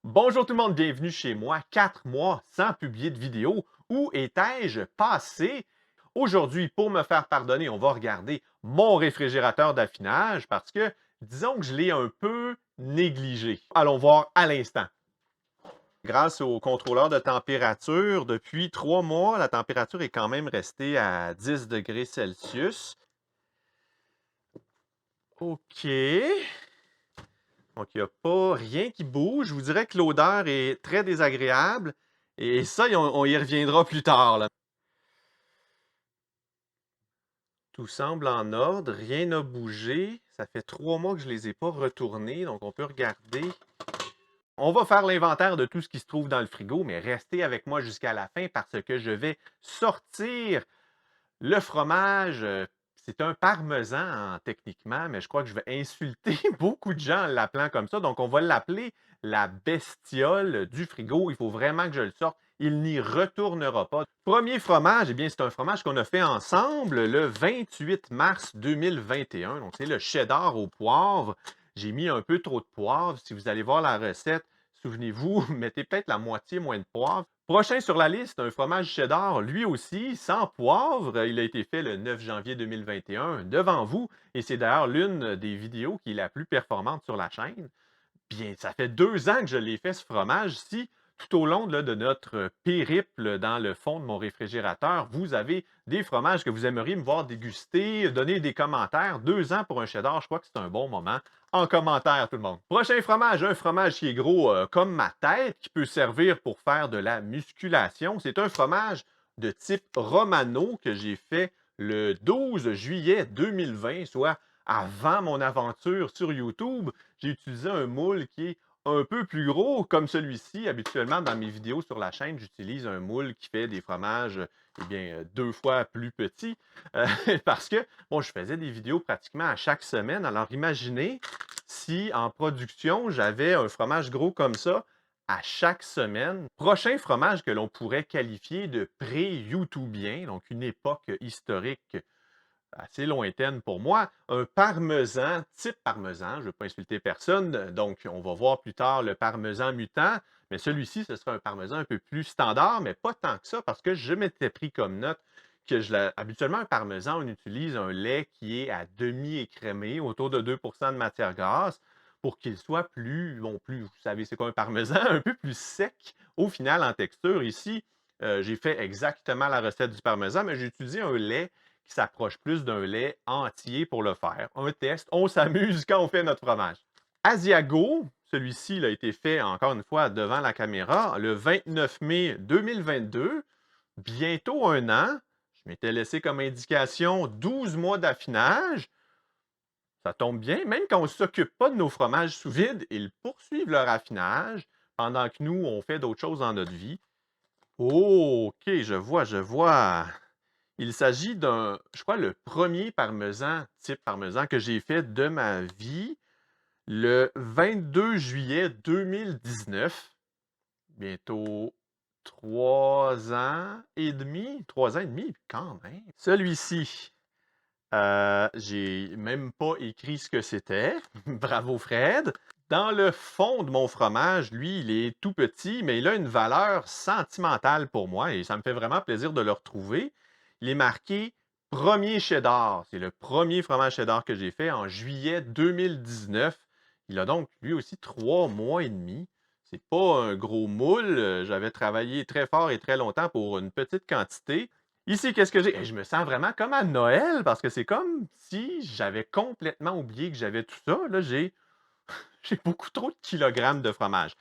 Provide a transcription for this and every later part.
Bonjour tout le monde, bienvenue chez moi. 4 mois sans publier de vidéo. Où étais-je passé? Aujourd'hui, pour me faire pardonner, on va regarder mon réfrigérateur d'affinage parce que disons que je l'ai un peu négligé. Allons voir à l'instant. Grâce au contrôleur de température, depuis 3 mois, la température est quand même restée à 10 degrés Celsius. OK. Donc, il n'y a pas rien qui bouge. Je vous dirais que l'odeur est très désagréable. Et ça, on y reviendra plus tard, là. Tout semble en ordre, rien n'a bougé. Ça fait 3 mois que je ne les ai pas retournés, donc on peut regarder. On va faire l'inventaire de tout ce qui se trouve dans le frigo, mais restez avec moi jusqu'à la fin parce que je vais sortir le fromage. C'est un parmesan techniquement, mais je crois que je vais insulter beaucoup de gens en l'appelant comme ça. Donc, on va l'appeler la bestiole du frigo. Il faut vraiment que je le sorte. Il n'y retournera pas. Premier fromage, eh bien, c'est un fromage qu'on a fait ensemble le 28 mars 2021. Donc, c'est le cheddar au poivre. J'ai mis un peu trop de poivre. Si vous allez voir la recette, souvenez-vous, mettez peut-être la moitié moins de poivre. Prochain sur la liste, un fromage cheddar, lui aussi, sans poivre. Il a été fait le 9 janvier 2021 devant vous. Et c'est d'ailleurs l'une des vidéos qui est la plus performante sur la chaîne. Bien, ça fait 2 ans que je l'ai fait, ce fromage-ci. Tout au long de notre périple dans le fond de mon réfrigérateur, vous avez des fromages que vous aimeriez me voir déguster, donner des commentaires. 2 ans pour un cheddar, je crois que c'est un bon moment. En commentaire, tout le monde. Prochain fromage, un fromage qui est gros comme ma tête, qui peut servir pour faire de la musculation. C'est un fromage de type Romano que j'ai fait le 12 juillet 2020, soit avant mon aventure sur YouTube. J'ai utilisé un moule qui est un peu plus gros, comme celui-ci. Habituellement, dans mes vidéos sur la chaîne, j'utilise un moule qui fait des fromages, eh bien, 2 fois plus petits, parce que, bon, je faisais des vidéos pratiquement à chaque semaine. Alors, imaginez si en production, j'avais un fromage gros comme ça à chaque semaine. Prochain fromage que l'on pourrait qualifier de pré-youtubien, donc une époque historique assez lointaine pour moi, un parmesan, type parmesan, je ne veux pas insulter personne, donc on va voir plus tard le parmesan mutant, mais celui-ci, ce sera un parmesan un peu plus standard, mais pas tant que ça, parce que je m'étais pris comme note que habituellement, un parmesan, on utilise un lait qui est à demi écrémé, autour de 2 de matière grasse, pour qu'il soit plus, bon, plus, vous savez, c'est quoi un parmesan, un peu plus sec au final en texture. Ici, j'ai fait exactement la recette du parmesan, mais j'ai utilisé un lait qui s'approche plus d'un lait entier pour le faire. Un test, on s'amuse quand on fait notre fromage. Asiago, celui-ci a été fait encore une fois devant la caméra le 29 mai 2022, bientôt 1 an. Je m'étais laissé comme indication 12 mois d'affinage. Ça tombe bien, même quand on ne s'occupe pas de nos fromages sous vide, ils poursuivent leur affinage pendant que nous, on fait d'autres choses dans notre vie. Oh, OK, je vois, je vois. Il s'agit d'un, je crois, le premier parmesan, type parmesan que j'ai fait de ma vie le 22 juillet 2019. Bientôt 3 ans et demi. 3 ans et demi, quand même. Celui-ci, j'ai même pas écrit ce que c'était. Bravo Fred. Dans le fond de mon fromage, lui, il est tout petit, mais il a une valeur sentimentale pour moi et ça me fait vraiment plaisir de le retrouver. Il est marqué premier cheddar. C'est le premier fromage cheddar que j'ai fait en juillet 2019. Il a donc lui aussi 3 mois et demi. C'est pas un gros moule. J'avais travaillé très fort et très longtemps pour une petite quantité. Ici, qu'est-ce que j'ai? Je me sens vraiment comme à Noël parce que c'est comme si j'avais complètement oublié que j'avais tout ça. Là, j'ai beaucoup trop de kilogrammes de fromage.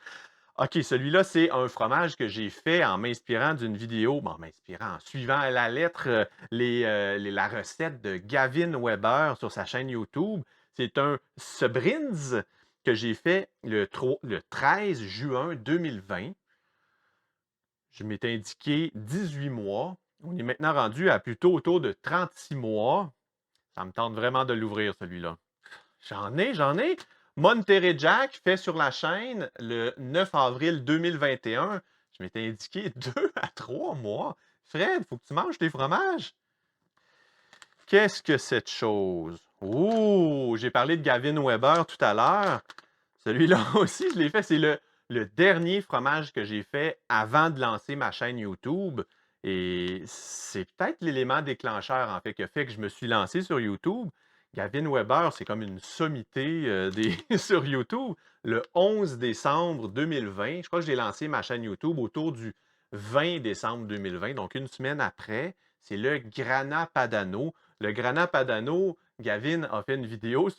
OK, celui-là, c'est un fromage que j'ai fait en m'inspirant d'une vidéo, bon, en suivant à la lettre la recette de Gavin Weber sur sa chaîne YouTube. C'est un Sebrins que j'ai fait le 13 juin 2020. Je m'étais indiqué 18 mois. On est maintenant rendu à plutôt autour de 36 mois. Ça me tente vraiment de l'ouvrir, celui-là. J'en ai. Monterey Jack fait sur la chaîne le 9 avril 2021. Je m'étais indiqué 2 à 3 mois. Fred, il faut que tu manges tes fromages. Qu'est-ce que cette chose? Oh, j'ai parlé de Gavin Weber tout à l'heure. Celui-là aussi, je l'ai fait. C'est le dernier fromage que j'ai fait avant de lancer ma chaîne YouTube. Et c'est peut-être l'élément déclencheur, en fait, qui a fait que je me suis lancé sur YouTube. Gavin Weber, c'est comme une sommité sur YouTube. Le 11 décembre 2020, je crois que j'ai lancé ma chaîne YouTube autour du 20 décembre 2020, donc une semaine après. C'est le Grana Padano. Le Grana Padano, Gavin a fait une vidéo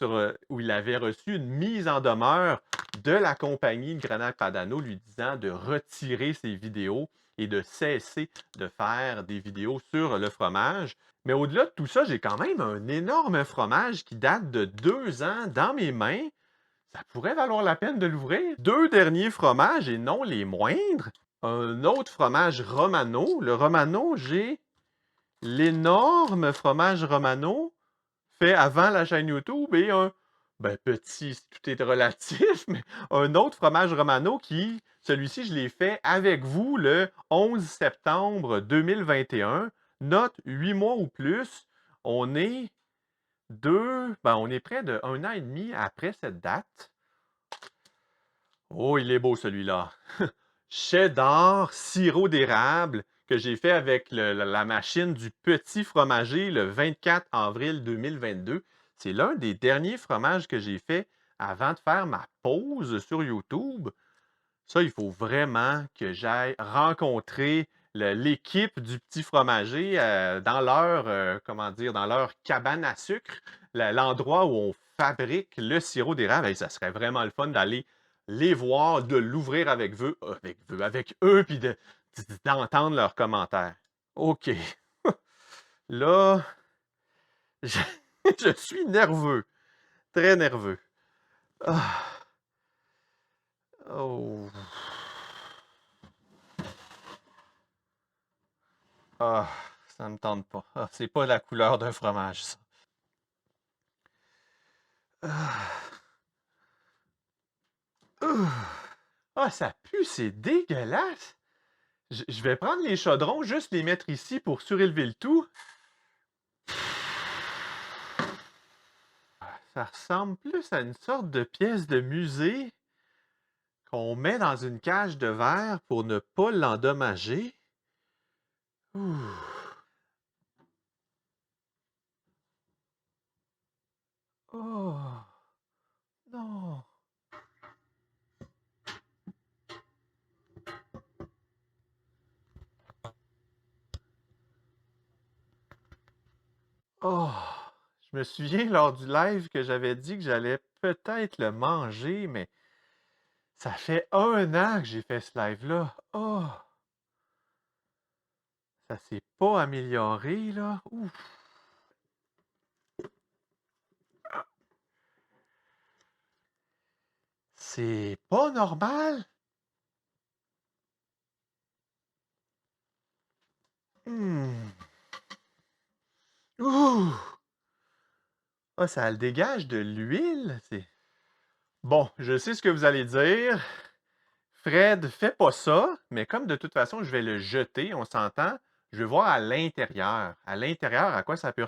où il avait reçu une mise en demeure de la compagnie Grana Padano lui disant de retirer ses vidéos et de cesser de faire des vidéos sur le fromage. Mais au-delà de tout ça, j'ai quand même un énorme fromage qui date de 2 ans dans mes mains. Ça pourrait valoir la peine de l'ouvrir. 2 derniers fromages, et non les moindres. Un autre fromage Romano. Le Romano, j'ai l'énorme fromage Romano fait avant la chaîne YouTube et un petit, tout est relatif, mais un autre fromage Romano qui, celui-ci, je l'ai fait avec vous le 11 septembre 2021. Note 8 mois ou plus. On est on est près de 1 an et demi après cette date. Oh, il est beau celui-là. Cheddar, sirop d'érable que j'ai fait avec la machine du petit fromager le 24 avril 2022. C'est l'un des derniers fromages que j'ai fait avant de faire ma pause sur YouTube. Ça, il faut vraiment que j'aille rencontrer l'équipe du petit fromager dans dans leur cabane à sucre, l'endroit où on fabrique le sirop d'érable. Et ça serait vraiment le fun d'aller les voir, de l'ouvrir avec eux, puis d'entendre leurs commentaires. OK. Là, je, je suis nerveux, très nerveux. Ah. Oh. Ah, ça me tente pas. Ah, c'est pas la couleur d'un fromage, ça. Ah. Ah, ça pue, c'est dégueulasse. Je vais prendre les chaudrons, juste les mettre ici pour surélever le tout. Ça ressemble plus à une sorte de pièce de musée qu'on met dans une cage de verre pour ne pas l'endommager. Oh, non. Oh, je me souviens lors du live que j'avais dit que j'allais peut-être le manger, mais ça fait 1 an que j'ai fait ce live-là. Oh, ça s'est pas amélioré, là. Ouf. C'est pas normal. Ouh. Ah, ça le dégage de l'huile. Bon, je sais ce que vous allez dire. Fred, fais pas ça, mais comme de toute façon, je vais le jeter, on s'entend, je vais voir à l'intérieur. À l'intérieur, à quoi ça peut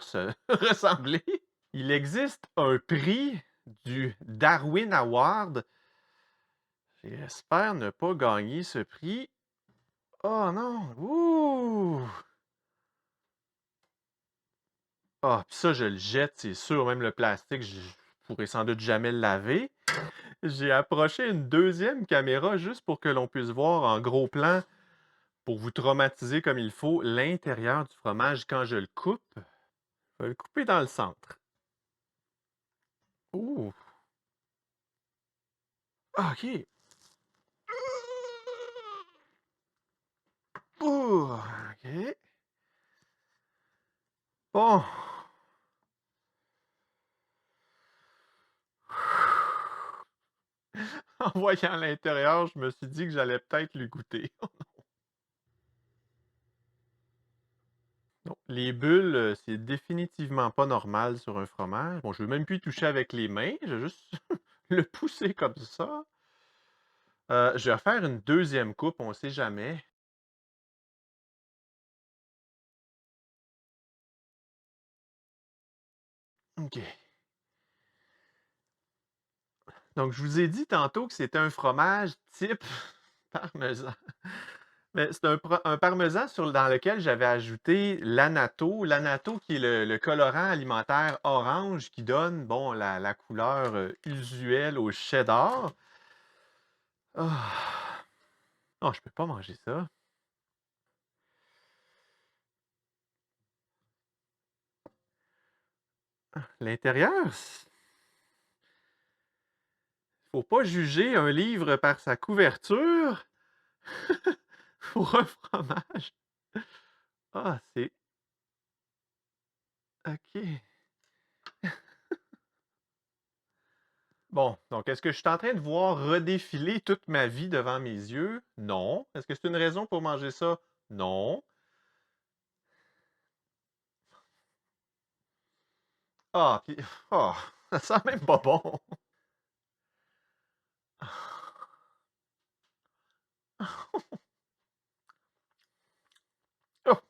ressembler. Il existe un prix du Darwin Award. J'espère ne pas gagner ce prix. Oh non! Ouh! Ah, puis ça, je le jette, c'est sûr. Même le plastique, je pourrais sans doute jamais le laver. J'ai approché une deuxième caméra juste pour que l'on puisse voir en gros plan, pour vous traumatiser comme il faut, l'intérieur du fromage quand je le coupe. Je vais le couper dans le centre. Ouh! Ah, OK. Ouh! OK. Bon. En voyant l'intérieur, je me suis dit que j'allais peut-être lui goûter. Non, les bulles, c'est définitivement pas normal sur un fromage. Bon, je ne veux même plus y toucher avec les mains, je vais juste le pousser comme ça. Je vais faire une deuxième coupe, on ne sait jamais. OK. Donc, je vous ai dit tantôt que c'était un fromage type parmesan. Mais c'est un parmesan dans lequel j'avais ajouté l'annatto. L'annatto qui est le colorant alimentaire orange qui donne, bon, la couleur usuelle au cheddar. Ah. Non, je peux pas manger ça. L'intérieur, faut pas juger un livre par sa couverture pour un fromage. Ah, c'est... OK. Bon, donc est-ce que je suis en train de voir redéfiler toute ma vie devant mes yeux? Non. Est-ce que c'est une raison pour manger ça? Non. Ah, puis... Ah, ça sent même pas bon. Oh,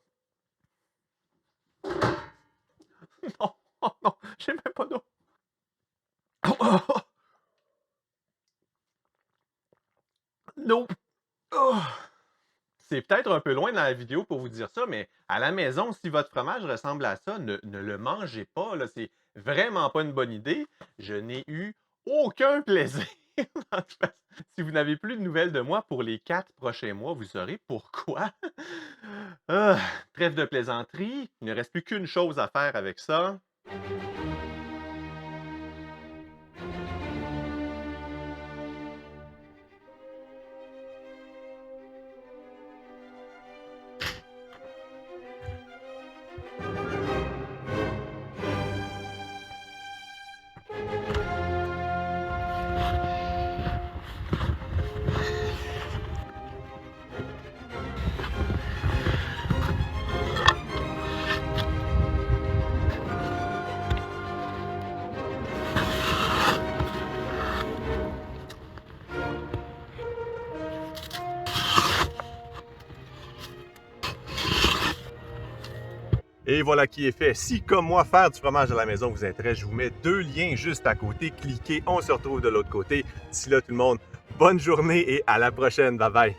non, oh non, j'ai même pas d'eau. Oh, oh, oh. Nope. Oh. C'est peut-être un peu loin dans la vidéo pour vous dire ça, mais à la maison, si votre fromage ressemble à ça, ne le mangez pas, là. C'est vraiment pas une bonne idée. Je n'ai eu aucun plaisir. Si vous n'avez plus de nouvelles de moi pour les 4 prochains mois, vous saurez pourquoi. Ah, trêve de plaisanterie. Il ne reste plus qu'une chose à faire avec ça. Et voilà qui est fait. Si, comme moi, faire du fromage à la maison vous intéresse, je vous mets 2 liens juste à côté. Cliquez, on se retrouve de l'autre côté. D'ici là, tout le monde, bonne journée et à la prochaine. Bye bye.